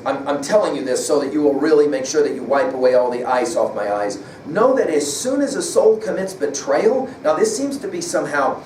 I'm telling you this so that you will really make sure that you wipe away all the ice off my eyes. Know that as soon as a soul commits betrayal, now this seems to be somehow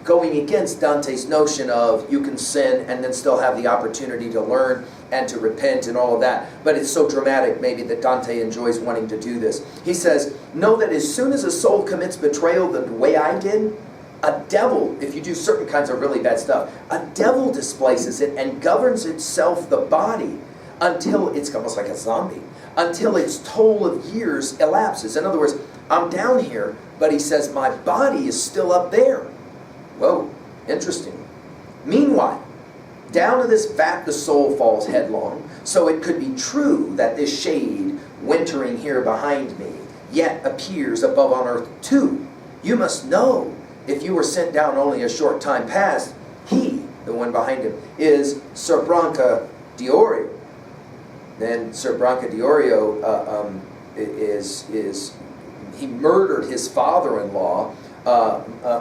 going against Dante's notion of you can sin and then still have the opportunity to learn and to repent and all of that. But it's so dramatic maybe that Dante enjoys wanting to do this. He says, know that as soon as a soul commits betrayal the way I did, a devil, if you do certain kinds of really bad stuff, a devil displaces it and governs itself the body until it's almost like a zombie, until its toll of years elapses. In other words, I'm down here, but he says my body is still up there. Whoa, interesting. Meanwhile, down to this vat the soul falls headlong, so it could be true that this shade wintering here behind me yet appears above on earth too. You must know, if you were sent down only a short time past, he, the one behind him, is Sir Branca d'Orio. Then Sir Branca d'Orio he murdered his father-in-law,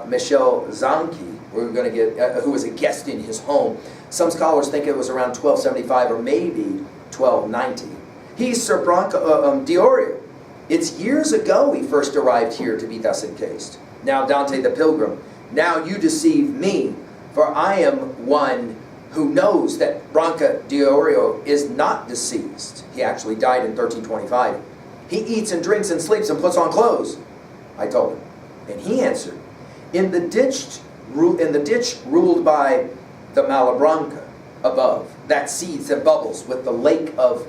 Michel Zanchi, we're going to get, who was a guest in his home. Some scholars think it was around 1275 or maybe 1290. He's Sir Branca d'Orio. It's years ago he first arrived here to be thus encased. Now Dante the Pilgrim, now you deceive me, for I am one who knows that Branca d'Orio is not deceased. He actually died in 1325. He eats and drinks and sleeps and puts on clothes, I told him. And he answered, in the ditch ruled by the Malabranca above, that seethes and bubbles with the lake of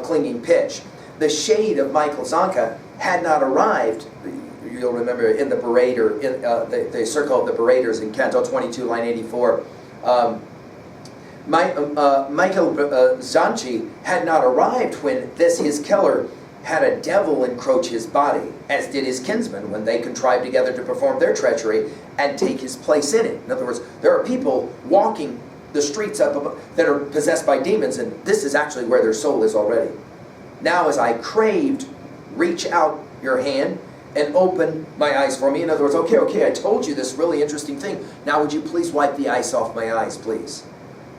clinging pitch, the shade of Michael Zanca had not arrived. You'll remember in the Berator, in the circle of the Berators in Canto 22, line 84. Michael Zanchi had not arrived when this his killer had a devil encroach his body, as did his kinsmen when they contrived together to perform their treachery and take his place in it. In other words, there are people walking the streets up above that are possessed by demons, and this is actually where their soul is already. Now as I craved, reach out your hand and open my eyes for me. In other words, okay, I told you this really interesting thing. Now would you please wipe the ice off my eyes, please?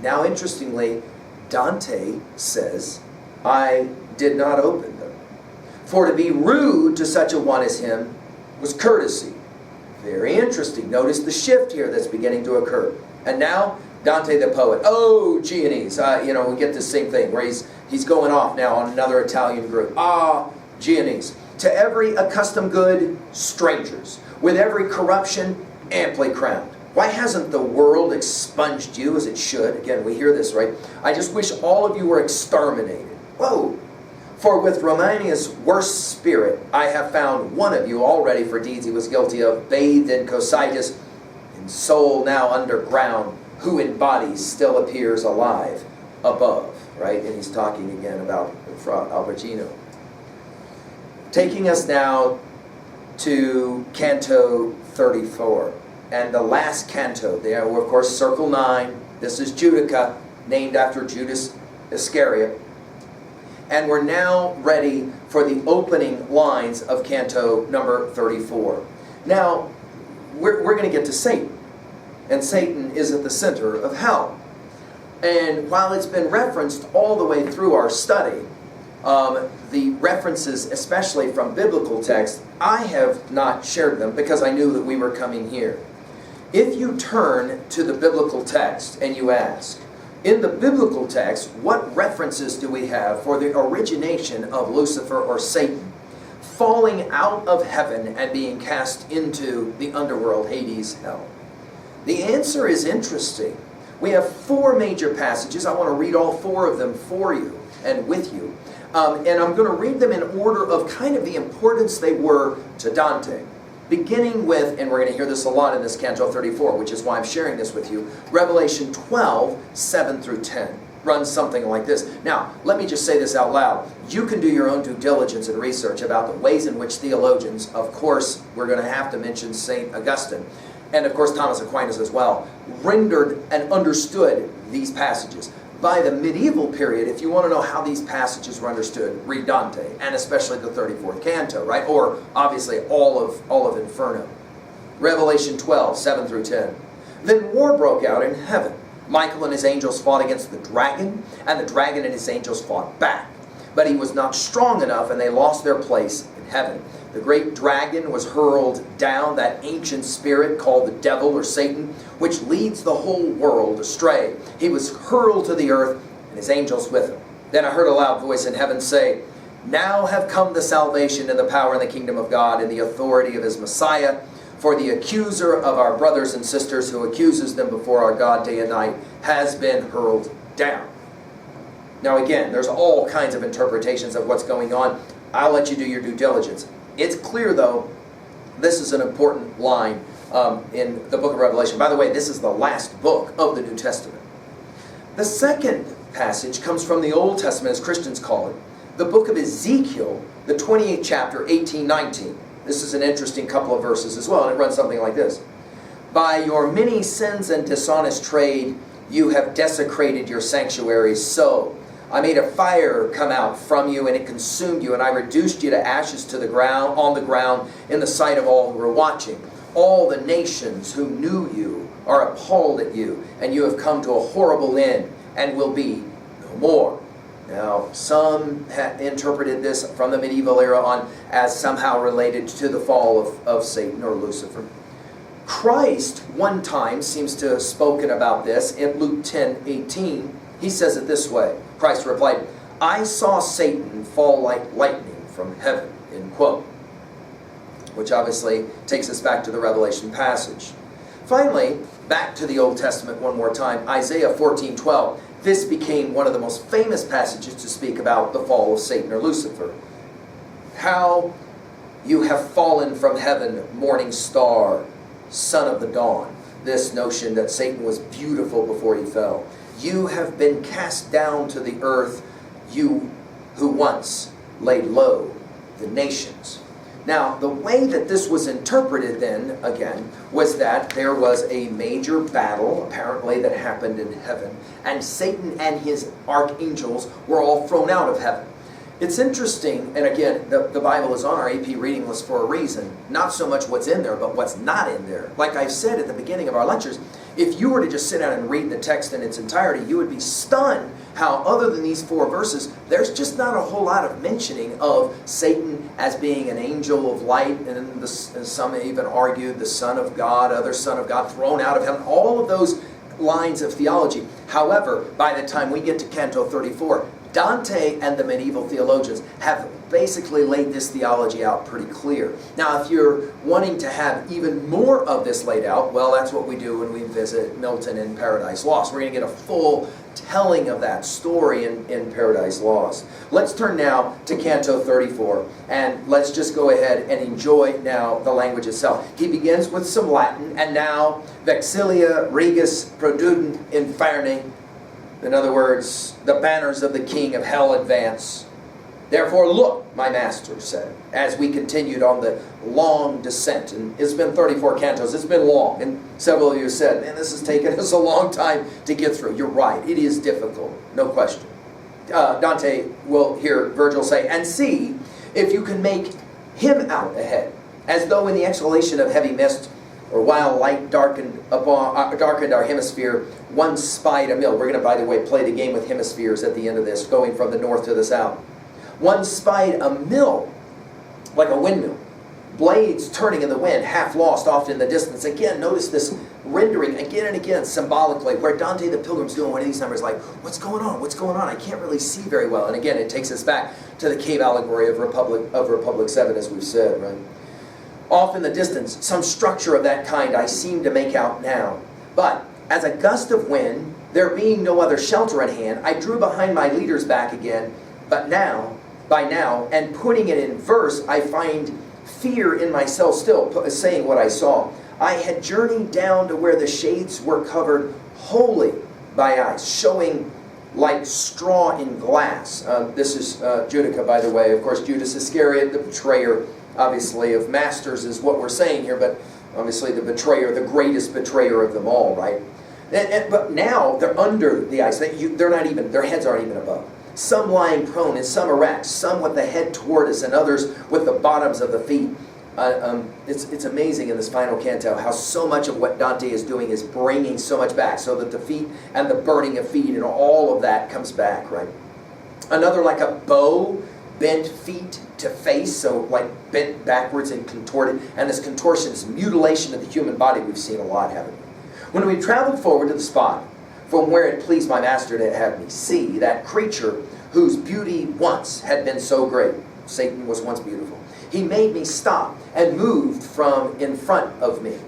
Now interestingly, Dante says, I did not open them. For to be rude to such a one as him was courtesy. Very interesting. Notice the shift here that's beginning to occur. And now, Dante the poet. Oh, Gianese. We get the same thing where he's going off now on another Italian group. Ah, Gianese. To every accustomed good, strangers. With every corruption, amply crowned. Why hasn't the world expunged you as it should? Again, we hear this, right? I just wish all of you were exterminated. Whoa! For with Romania's worst spirit, I have found one of you already for deeds he was guilty of, bathed in Cocytus, in soul now underground, who in body still appears alive above, right? And he's talking again about Fra Albergino. Taking us now to Canto 34. And the last canto, there, of course, circle 9. This is Judica, named after Judas Iscariot. And we're now ready for the opening lines of Canto number 34. Now, we're going to get to Satan. And Satan is at the center of hell. And while it's been referenced all the way through our study, the references, especially from biblical text, I have not shared them because I knew that we were coming here. If you turn to the biblical text and you ask, in the biblical text, what references do we have for the origination of Lucifer or Satan falling out of heaven and being cast into the underworld, Hades, hell? The answer is interesting. We have 4 major passages. I want to read all 4 of them for you and with you. And I'm going to read them in order of kind of the importance they were to Dante. Beginning with, and we're going to hear this a lot in this Canto 34, which is why I'm sharing this with you, Revelation 12, 7 through 10. Runs something like this. Now, let me just say this out loud. You can do your own due diligence and research about the ways in which theologians, of course, we're going to have to mention St. Augustine, and of course Thomas Aquinas as well, rendered and understood these passages. By the medieval period, if you want to know how these passages were understood, read Dante, and especially the 34th canto, right? Or, obviously, all of Inferno. Revelation 12, 7 through 10. Then war broke out in heaven. Michael and his angels fought against the dragon, and the dragon and his angels fought back. But he was not strong enough, and they lost their place in heaven. The great dragon was hurled down, that ancient spirit called the devil or Satan, which leads the whole world astray. He was hurled to the earth, and his angels with him. Then I heard a loud voice in heaven say, "Now have come the salvation and the power and the kingdom of God and the authority of his Messiah. For the accuser of our brothers and sisters who accuses them before our God day and night has been hurled down." Now again, there's all kinds of interpretations of what's going on. I'll let you do your due diligence. It's clear, though, this is an important line in the book of Revelation. By the way, this is the last book of the New Testament. The second passage comes from the Old Testament, as Christians call it, the book of Ezekiel, the 28th chapter, 18-19. This is an interesting couple of verses as well, and it runs something like this. "By your many sins and dishonest trade, you have desecrated your sanctuaries. So I made a fire come out from you, and it consumed you, and I reduced you to ashes to the ground, on the ground, in the sight of all who were watching. All the nations who knew you are appalled at you, and you have come to a horrible end, and will be no more." Now, some have interpreted this from the medieval era on as somehow related to the fall of Satan or Lucifer. Christ one time seems to have spoken about this in Luke 10:18. He says it this way. Christ replied, "I saw Satan fall like lightning from heaven," end quote. Which obviously takes us back to the Revelation passage. Finally, back to the Old Testament one more time, Isaiah 14:12. This became one of the most famous passages to speak about the fall of Satan or Lucifer. "How you have fallen from heaven, morning star, son of the dawn." This notion that Satan was beautiful before he fell. "You have been cast down to the earth, you who once laid low the nations." Now, the way that this was interpreted then, again, was that there was a major battle, apparently, that happened in heaven, and Satan and his archangels were all thrown out of heaven. It's interesting, and again, the Bible is on our AP reading list for a reason. Not so much what's in there, but what's not in there. Like I've said at the beginning of our lectures, if you were to just sit down and read the text in its entirety, you would be stunned how, other than these 4 verses, there's just not a whole lot of mentioning of Satan as being an angel of light, and some even argued the Son of God, other Son of God, thrown out of heaven, all of those lines of theology. However, by the time we get to Canto 34, Dante and the medieval theologians have basically laid this theology out pretty clear. Now, if you're wanting to have even more of this laid out, well, that's what we do when we visit Milton in Paradise Lost. We're going to get a full telling of that story in Paradise Lost. Let's turn now to Canto 34, and let's just go ahead and enjoy now the language itself. He begins with some Latin, and now, "Vexilia regis produdunt inferni." In other words, the banners of the king of hell advance. "Therefore look," my master said, as we continued on the long descent. And it's been 34 cantos. It's been long. And several of you said, "Man, this has taken us a long time to get through." You're right. It is difficult. No question. Dante will hear Virgil say, "And see if you can make him out ahead, as though in the exhalation of heavy mist, or while light darkened our hemisphere, one spied a mill." We're going to, by the way, play the game with hemispheres at the end of this, going from the north to the south. "One spied a mill, like a windmill, blades turning in the wind, half lost off in the distance." Again, notice this rendering again and again symbolically, where Dante the Pilgrim's doing one of these numbers like, what's going on? What's going on? I can't really see very well. And again, it takes us back to the cave allegory of Republic 7, as we've said, right? "Off in the distance, some structure of that kind I seem to make out now. But as a gust of wind, there being no other shelter at hand, I drew behind my leader's back again. But now, by now, and putting it in verse, I find fear in myself still, saying what I saw. I had journeyed down to where the shades were covered wholly by ice, showing like straw in glass." This is Judica, by the way. Of course, Judas Iscariot, the betrayer, obviously, of masters is what we're saying here, but obviously the betrayer, the greatest betrayer of them all, right? But now they're under the ice. They're not even, their heads aren't even above. "Some lying prone and some erect, some with the head toward us and others with the bottoms of the feet It's amazing in this final canto how so much of what Dante is doing is bringing so much back, so that the feet and the burning of feet and all of that comes back, right? Another like a bow, bent feet to face, so like bent backwards and contorted, and this contortion, this mutilation of the human body we've seen a lot, haven't we? When we traveled forward to the spot from where it pleased my master to have me see that creature whose beauty once had been so great, Satan was once beautiful, he made me stop and moved from in front of me.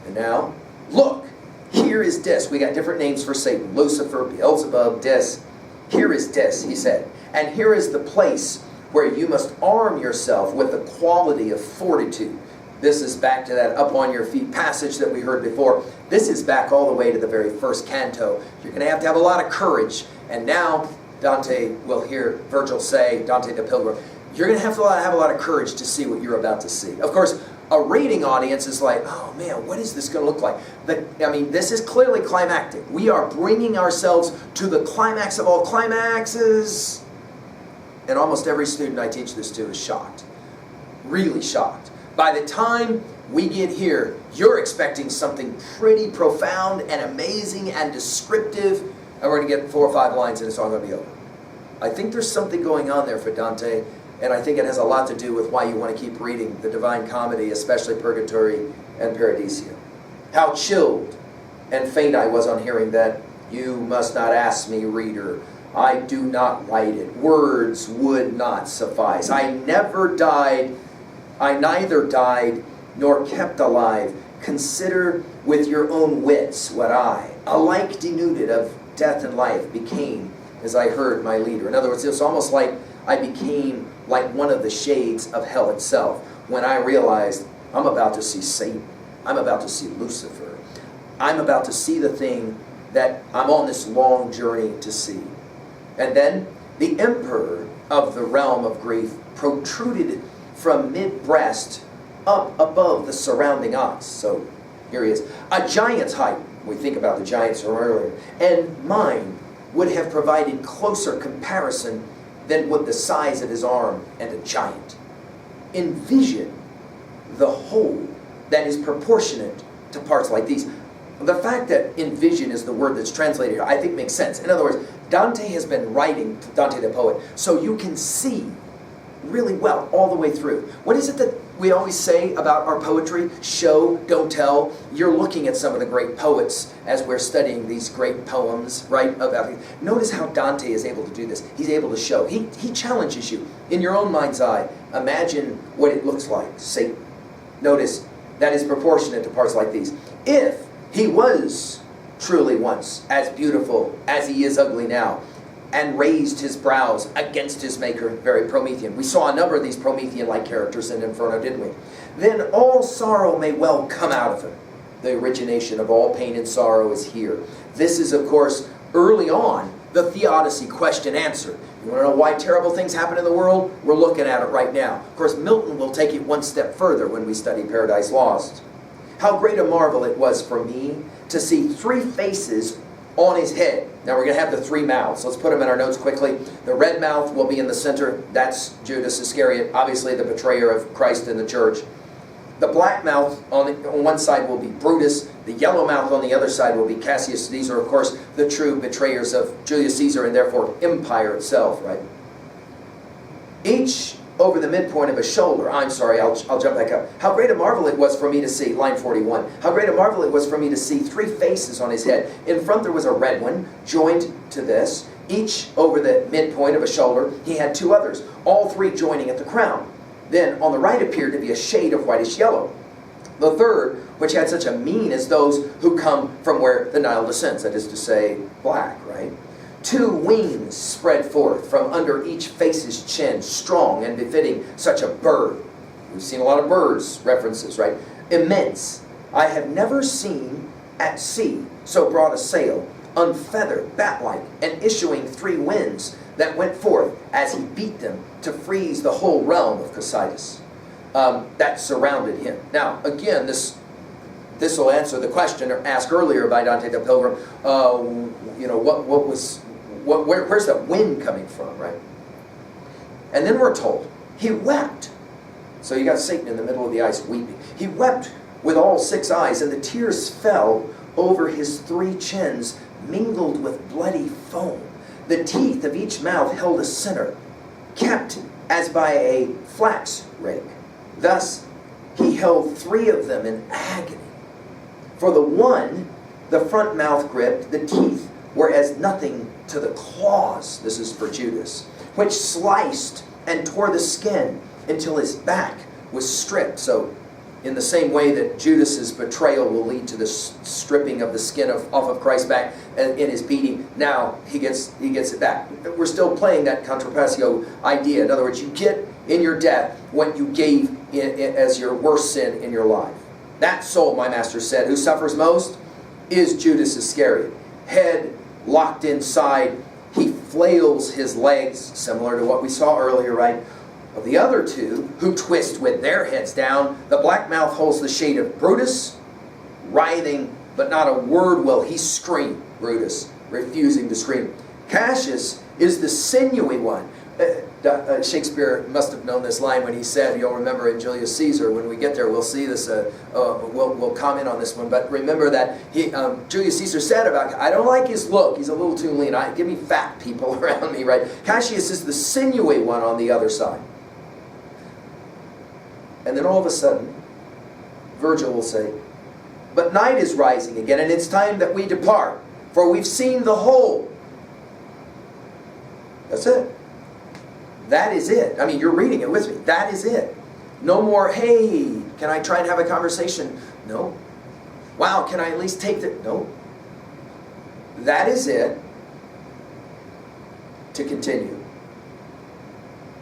And now, look, here is Dis. We got different names for Satan: Lucifer, Beelzebub, Dis. Here is Dis, he said, and here is the place where you must arm yourself with the quality of fortitude. This is back to that up on your feet passage that we heard before. This is back all the way to the very first canto. You're going to have a lot of courage. And now Dante will hear Virgil say, Dante the Pilgrim, you're going to have a lot of courage to see what you're about to see. Of course, a reading audience is like, oh man, what is this going to look like? This is clearly climactic. We are bringing ourselves to the climax of all climaxes. And almost every student I teach this to is shocked. Really shocked. By the time we get here, you're expecting something pretty profound and amazing and descriptive, and we're going to get 4 or 5 lines and it's all going to be over. I think there's something going on there for Dante, and I think it has a lot to do with why you want to keep reading the Divine Comedy, especially Purgatory and Paradiso. How chilled and faint I was on hearing that. You must not ask me, reader. I do not write it. Words would not suffice. I neither died nor kept alive. Consider with your own wits what I, alike denuded of death and life, became as I heard my leader. In other words, it's almost like I became like one of the shades of hell itself when I realized I'm about to see Satan. I'm about to see Lucifer. I'm about to see the thing that I'm on this long journey to see. And then the emperor of the realm of grief protruded from mid-breast up above the surrounding ox. So here he is. A giant's height. We think about the giants from earlier. And mine would have provided closer comparison than would the size of his arm and a giant. Envision the whole that is proportionate to parts like these. The fact that envision is the word that's translated here, I think makes sense. In other words, Dante has been writing, Dante the poet, so you can see really well all the way through. What is it that we always say about our poetry? Show, don't tell. You're looking at some of the great poets as we're studying these great poems, right? Notice how Dante is able to do this. He's able to show. He challenges you. In your own mind's eye, imagine what it looks like. Satan. Notice that is proportionate to parts like these. If he was truly once as beautiful as he is ugly now, and raised his brows against his maker, very Promethean. We saw a number of these Promethean-like characters in Inferno, didn't we? Then all sorrow may well come out of him. The origination of all pain and sorrow is here. This is, of course, early on, the Theodicy question-answer. You want to know why terrible things happen in the world? We're looking at it right now. Of course, Milton will take it one step further when we study Paradise Lost. How great a marvel it was for me to see 3 faces on his head. Now we're going to have the 3 mouths. Let's put them in our notes quickly. The red mouth will be in the center. That's Judas Iscariot, obviously the betrayer of Christ in the church. The black mouth on one side will be Brutus. The yellow mouth on the other side will be Cassius. These are, of course, the true betrayers of Julius Caesar and therefore empire itself, right? Each over the midpoint of a shoulder. I'm sorry, I'll jump back up. How great a marvel it was for me to see, line 41. How great a marvel it was for me to see 3 faces on his head. In front there was a red one, joined to this. Each over the midpoint of a shoulder. He had 2 others, all 3 joining at the crown. Then on the right appeared to be a shade of whitish yellow. The third, which had such a mien as those who come from where the Nile descends, that is to say, black, right? 2 wings spread forth from under each face's chin, strong and befitting such a bird. We've seen a lot of birds references, right? Immense. I have never seen at sea so broad a sail, unfeathered, bat-like, and issuing 3 winds that went forth as he beat them to freeze the whole realm of Cocytus that surrounded him. Now, again, this will answer the question asked earlier by Dante the Pilgrim. Where's that wind coming from, right? And then we're told he wept. So you got Satan in the middle of the ice weeping. He wept with all 6 eyes, and the tears fell over his 3 chins, mingled with bloody foam. The teeth of each mouth held a sinner, kept as by a flax rake. Thus he held 3 of them in agony. For the one, the front mouth gripped, the teeth were as nothing to the claws, this is for Judas, which sliced and tore the skin until his back was stripped. So in the same way that Judas's betrayal will lead to the stripping of the skin off of Christ's back in his beating, now he gets it back. We're still playing that contrapassio idea. In other words, you get in your death what you gave as your worst sin in your life. That soul, my master said, who suffers most is Judas Iscariot. Head locked inside, he flails his legs, similar to what we saw earlier, right? Of the other 2, who twist with their heads down, the black mouth holds the shade of Brutus, writhing, but not a word will he scream. Brutus, refusing to scream. Cassius is the sinewy one. Shakespeare must have known this line when he said, you'll remember in Julius Caesar, when we get there we'll see this, we'll comment on this one, but remember that Julius Caesar said about, I don't like his look, he's a little too lean, give me fat people around me, right? Cassius is the sinewy one on the other side. And then all of a sudden, Virgil will say, but night is rising again, and it's time that we depart, for we've seen the whole. That's it. That is it. I mean, you're reading it with me. That is it. No more, hey, can I try and have a conversation? No. Wow, can I at least take the... No. That is it. To continue.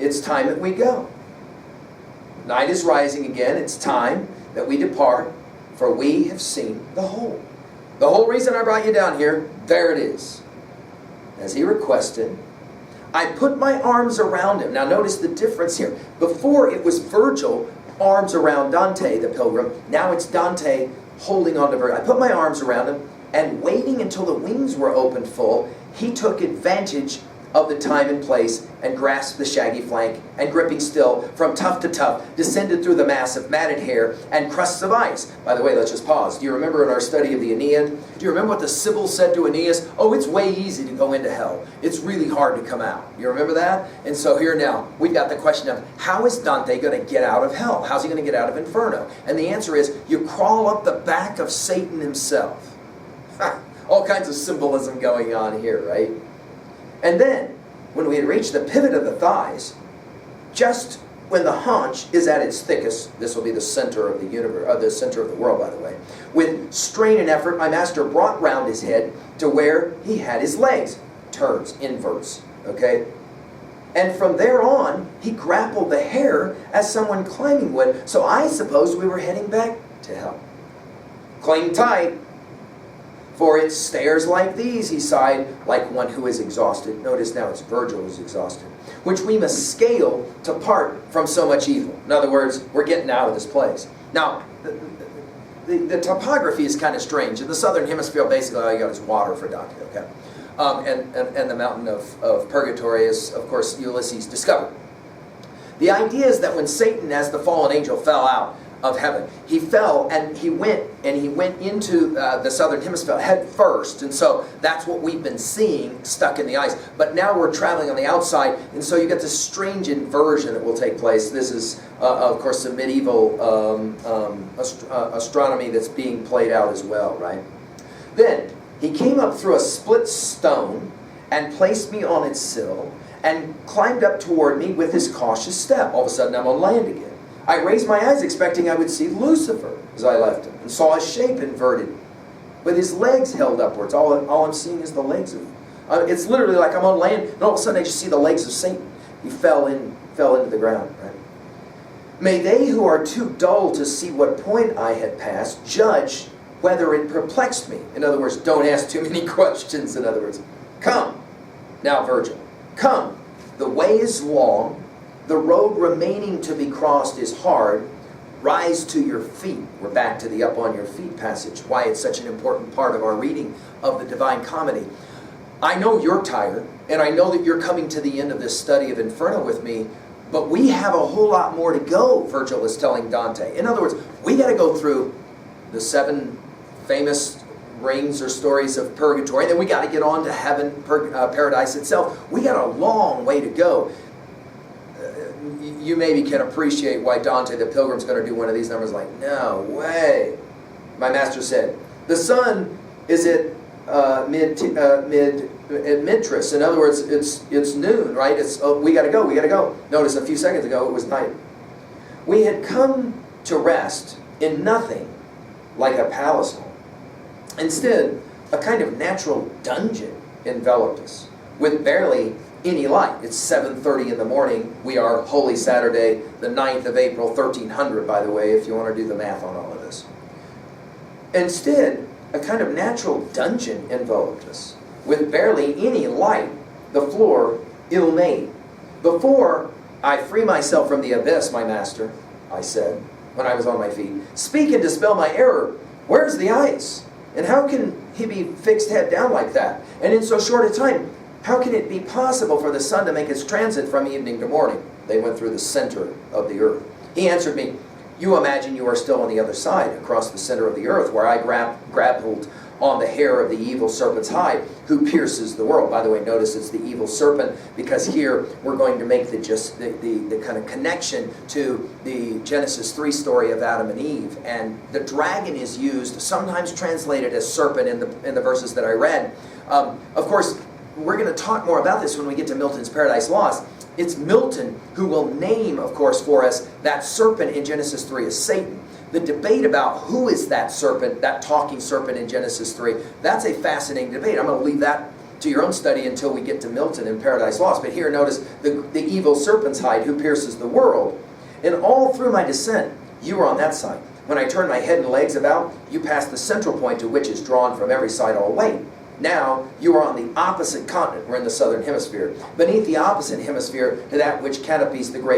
It's time that we go. Night is rising again. It's time that we depart, for we have seen the whole. The whole reason I brought you down here, there it is. As he requested, I put my arms around him. Now notice the difference here. Before it was Virgil, arms around Dante, the pilgrim. Now it's Dante holding on to Virgil. I put my arms around him, and waiting until the wings were opened full, he took advantage of the time and place and grasped the shaggy flank, and gripping still from tuft to tuft descended through the mass of matted hair and crusts of ice. By the way, let's just pause. Do you remember in our study of the Aeneid, do you remember what the Sibyl said to Aeneas? Oh, it's way easy to go into hell. It's really hard to come out. You remember that? And so here now, we've got the question of, how is Dante going to get out of hell? How's he going to get out of Inferno? And the answer is, you crawl up the back of Satan himself. All kinds of symbolism going on here, right? And then, when we had reached the pivot of the thighs, just when the haunch is at its thickest, this will be the center of the universe, the center of the world, by the way, with strain and effort, my master brought round his head to where he had his legs. Turns, inverts, okay? And from there on, he grappled the hair as someone climbing would, so I supposed we were heading back to hell. Cling tight. For it's stairs like these, he sighed, like one who is exhausted. Notice now it's Virgil who's exhausted. Which we must scale to part from so much evil. In other words, we're getting out of this place. Now, the topography is kind of strange. In the southern hemisphere, basically all you got is water for Dante, okay? And the mountain of purgatory is, of course, Ulysses discovered. The idea is that when Satan, as the fallen angel, fell out of heaven, he fell and he went into the southern hemisphere head first, and so that's what we've been seeing stuck in the ice. But now we're traveling on the outside, and so you get this strange inversion that will take place. This is of course the medieval astronomy that's being played out as well, right? Then he came up through a split stone and placed me on its sill and climbed up toward me with his cautious step. All of a sudden I'm on land again. I raised my eyes expecting I would see Lucifer as I left him, and saw his shape inverted, with his legs held upwards. All I'm seeing is the legs of... it's literally like I'm on land, and all of a sudden I just see the legs of Satan. He fell into the ground, right? May they who are too dull to see what point I had passed judge whether it perplexed me. In other words, don't ask too many questions. In other words, come. Now, Virgil, come. The way is long. The road remaining to be crossed is hard. Rise to your feet. We're back to the up on your feet passage. Why it's such an important part of our reading of the Divine Comedy. I know you're tired, and I know that you're coming to the end of this study of Inferno with me, But we have a whole lot more to go, Virgil is telling Dante. In other words, we got to go through the 7 famous rings or stories of purgatory, and then we got to get on to heaven, paradise itself. We got a long way to go. You maybe can appreciate why Dante the Pilgrim's going to do one of these numbers like, no way. My master said, the sun is at midtris. In other words, it's noon, right? We got to go, we got to go. Notice a few seconds ago it was night. We had come to rest in nothing like a palace home. Instead, a kind of natural dungeon enveloped us with barely any light. It's 7:30 in the morning. We are Holy Saturday, the 9th of April, 1300, by the way, if you want to do the math on all of this. Instead, a kind of natural dungeon enveloped us with barely any light, the floor ill-made. Before I free myself from the abyss, my master, I said, when I was on my feet, speak and dispel my error. Where's the ice? And how can he be fixed head down like that? And in so short a time, how can it be possible for the sun to make its transit from evening to morning? They went through the center of the earth. He answered me, you imagine you are still on the other side, across the center of the earth, where I grappled on the hair of the evil serpent's hide, who pierces the world. By the way, notice it's the evil serpent, because here we're going to make the kind of connection to the Genesis 3 story of Adam and Eve. And the dragon is used, sometimes translated as serpent in the verses that I read. Of course, we're going to talk more about this when we get to Milton's Paradise Lost. It's Milton who will name, of course, for us that serpent in Genesis 3 as Satan. The debate about who is that serpent, that talking serpent in Genesis 3, that's a fascinating debate. I'm going to leave that to your own study until we get to Milton in Paradise Lost. But here, notice the evil serpent's hide who pierces the world. And all through my descent, you were on that side. When I turned my head and legs about, you passed the central point to which is drawn from every side all weight. Now, you are on the opposite continent. We're in the southern hemisphere. Beneath the opposite hemisphere to that which canopies the great